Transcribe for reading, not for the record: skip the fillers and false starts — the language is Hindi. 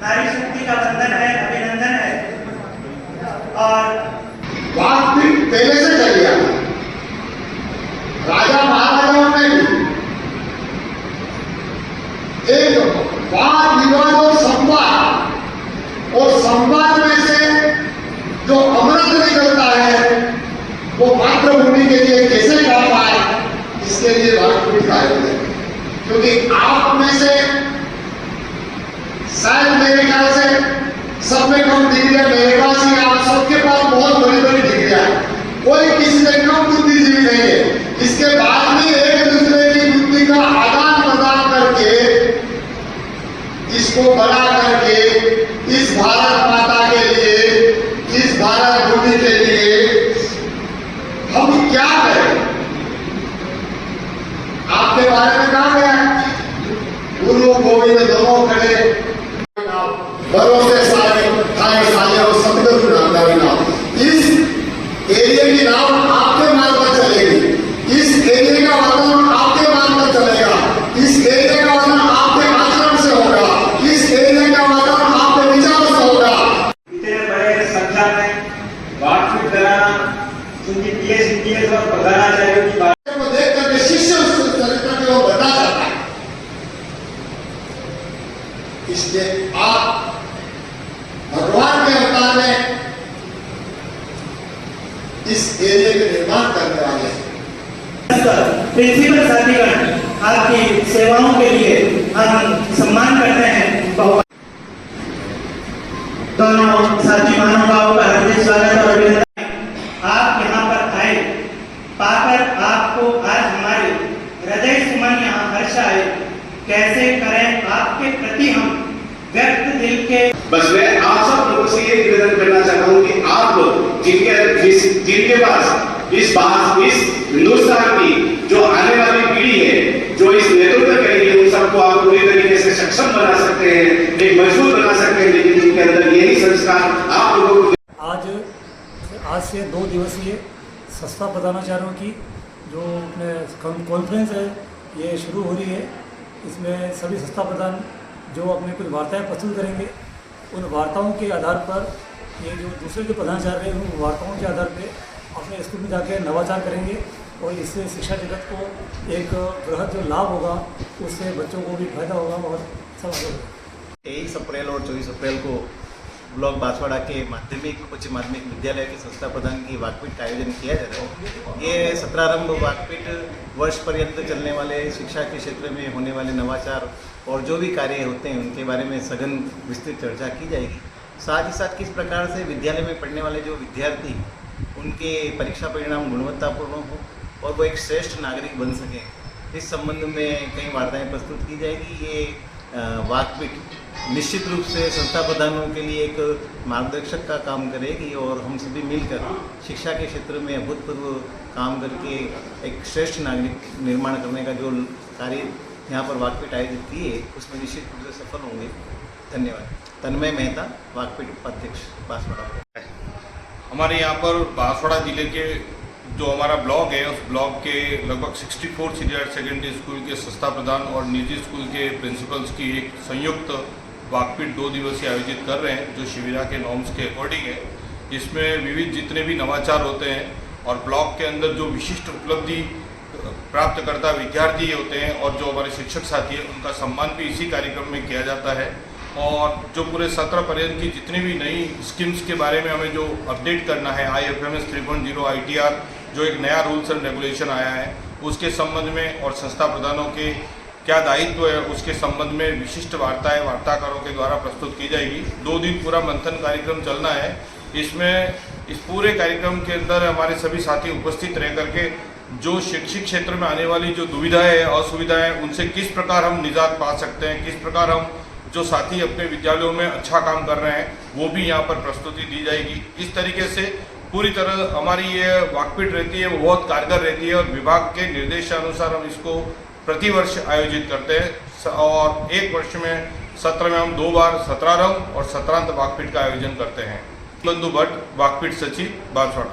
नारी शक्ति का वंदन है, अभिनंदन है। और वाकपीठ पहले से चल गया, राजा महाराजाओं में भी एक वाद विवाद और संवाद में से जो अमृत निकलता है वो मातृभूमि के लिए कैसे काम आए, इसके लिए वाकपीठ का आयोजन है। क्योंकि आप में से शायद मेरे ख्याल से सब में कम डिग्रियां मेरे पास ही, आप सबके पास बहुत बड़ी बड़ी डिग्रियां हैं, कोई किसी से कम बुद्धिजीवी नहीं है। इसके बाद भी एक दूसरे की बुद्धि का आदान प्रदान करके, इसको बड़ा करके, इस भारत माता के लिए, इस भारत भूमि के लिए हम क्या करें, आपके बारे में कहा गया है, गुरु गोविंद दोनों खड़े भरोसे सारे खाए साले और सतगुरु नामदारी नाम। इस एरिया की नाम आपके मार्ग पर चलेगी, इस एरिया का वातावरण आपके मार्ग पर चलेगा, इस एरिया का वातावरण आपके आचरण से होगा, इस एरिया का वातावरण आपके विचारों से होगा। इतने बड़े संख्या में वाकपीठ कराना, क्योंकि पीएस और प्रधानाचार्यों की बात को देख करके शिष्य उस चरित्र की ओर बढ़ना चाहता है। इसलिए आप भगवान के अवतार में इस एरिया के निर्माण करने वाले हैं। प्रिंसिपल साथीगण, आपकी सेवाओं के लिए हम सम्मान करते हैं। दोनों साथी महानुभावों का हार्दिक स्वागत और अभिनंदन। आप यहाँ पर आए, पाकर आपको आज हमारे हृदय सुमन यहाँ हर्ष आए। कैसे करें आपके प्रति हम व्यक्त दिल के। बस मैं आप सब लोगों से ये निवेदन करना चाहता हूँ कि आप लोग जिनके पास इस हिंदुस्तान की जो आने वाली पीढ़ी है, जो इस नेतृत्व करेगी, उन सबको आप पूरी तरीके से सक्षम बना सकते हैं, एक मजबूत बना सकते हैं, लेकिन उनके अंदर यही संस्कार आप लोगों को। आज से 2 दिवसीय संस्था प्रधानाचार्यों की जो कॉन्फ्रेंस है ये शुरू हो रही है। इसमें सभी संस्था प्रधान जो अपने कुछ वार्ताएं प्रस्तुत करेंगे, उन वार्ताओं के आधार पर ये जो दूसरे जो प्रधानाचार्य हैं उन वार्ताओं के आधार पर अपने स्कूल में जाकर नवाचार करेंगे और इससे शिक्षा जगत को एक बृहद जो लाभ होगा उससे बच्चों को भी फायदा होगा और सब आगे होगा। 23 अप्रैल और 24 अप्रैल को ब्लॉक बांसवाड़ा के माध्यमिक उच्च माध्यमिक विद्यालय की संस्था प्रधान की वाकपीठ का आयोजन किया जा रहा है। ये सत्रारंभ वाकपीठ वर्ष पर्यंत चलने वाले शिक्षा के क्षेत्र में होने वाले नवाचार और जो भी कार्य होते हैं उनके बारे में सघन विस्तृत चर्चा की जाएगी। साथ ही साथ किस प्रकार से विद्यालय में पढ़ने वाले जो विद्यार्थी उनके परीक्षा परिणाम गुणवत्तापूर्ण हो और वो एक श्रेष्ठ नागरिक बन सकें, इस संबंध में कई वार्ताएं प्रस्तुत की जाएगी। ये वाकपीठ निश्चित रूप से संस्था प्रधानों के लिए एक मार्गदर्शक का काम करेगी और हम सभी मिलकर शिक्षा के क्षेत्र में अभूतपूर्व काम करके एक श्रेष्ठ नागरिक निर्माण करने का जो कार्य यहाँ पर वाकपीठ आयोजित किए उसमें निश्चित रूप से सफल होंगे। धन्यवाद। तन्मय मेहता, वाकपीठ उपाध्यक्ष, बांसवाड़ा। हमारे यहाँ पर बांसवाड़ा जिले के जो हमारा ब्लॉक है उस ब्लॉक के लगभग 64 सीनियर सेकेंडरी स्कूल के संस्था प्रधान और निजी स्कूल के प्रिंसिपल्स की एक संयुक्त वाकपीठ 2 दिवसीय आयोजित कर रहे हैं, जो शिविरा के नॉर्म्स के अकॉर्डिंग है। इसमें विविध जितने भी नवाचार होते हैं और ब्लॉक के अंदर जो विशिष्ट उपलब्धि प्राप्त करता विद्यार्थी होते हैं और जो हमारे शिक्षक साथी हैं उनका सम्मान भी इसी कार्यक्रम में किया जाता है। और जो पूरे सत्र पर्यंत की जितनी भी नई स्कीम्स के बारे में हमें जो अपडेट करना है, IFMS 3.0 ITR जो एक नया रूल्स एंड रेगुलेशन आया है उसके संबंध में और संस्था प्रधानों के क्या दायित्व है उसके संबंध में विशिष्ट वार्ताएं वार्ताकारों के द्वारा प्रस्तुत की जाएगी। 2 दिन पूरा मंथन कार्यक्रम चलना है। इसमें इस पूरे कार्यक्रम के अंदर हमारे सभी साथी उपस्थित रह करके जो शैक्षिक क्षेत्र में आने वाली जो दुविधाएं असुविधाएं उनसे किस प्रकार हम निजात पा सकते हैं, किस प्रकार हम जो साथी अपने विद्यालयों में अच्छा काम कर रहे हैं वो भी यहाँ पर प्रस्तुति दी जाएगी। इस तरीके से पूरी तरह हमारी ये वाकपीठ रहती है वो बहुत कारगर रहती है और विभाग के निर्देशानुसार हम इसको प्रतिवर्ष आयोजित करते हैं और एक वर्ष में सत्र में हम 2 बार सत्रारंभ और सत्रांत वाकपीठ का आयोजन करते हैं। बंधु भट्ट, वाकपीठ सचिव, बांसवाड़ा।